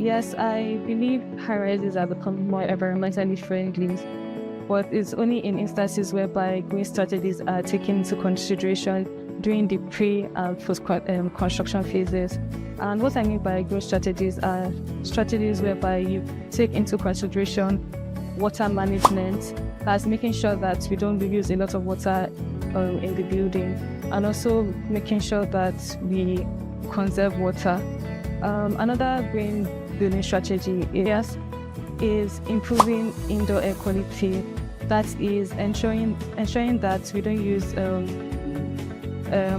Yes, I believe high-rises are becoming more environmentally friendly, but it's only in instances whereby green strategies are taken into consideration during the pre and post construction phases. And what I mean by green strategies are strategies whereby you take into consideration water management, that's making sure that we don't use a lot of water in the building, and also making sure that we conserve water. Another green building strategy is improving indoor air quality. That is ensuring that we don't use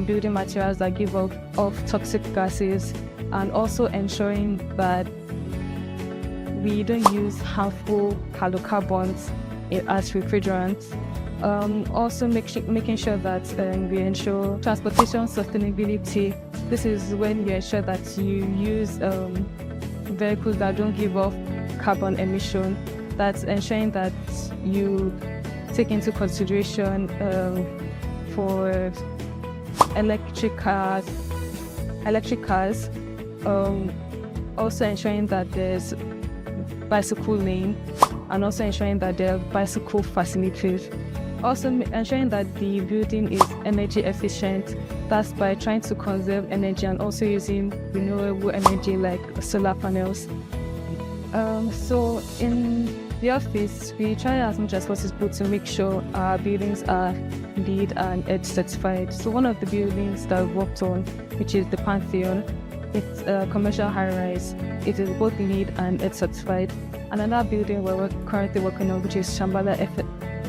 building materials that give off toxic gases, and also ensuring that we don't use harmful halocarbons as refrigerants. Also making sure that we ensure transportation sustainability. This is when you ensure that you use vehicles that don't give off carbon emission. That's ensuring that you take into consideration for electric cars. Also ensuring that there's bicycle lane, and also ensuring that there are bicycle facilities. Also ensuring that the building is energy efficient. That's by trying to conserve energy and also using renewable energy like solar panels. So in the office, we try as much as possible to make sure our buildings are LEED and EDGE certified. So one of the buildings that we've worked on, which is the Pantheon, it's a commercial high-rise. It is both LEED and EDGE certified. Another building we're currently working on, which is Shambhala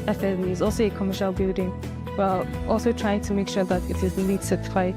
FLE, is also a commercial building. We're also trying to make sure that it is LEED certified.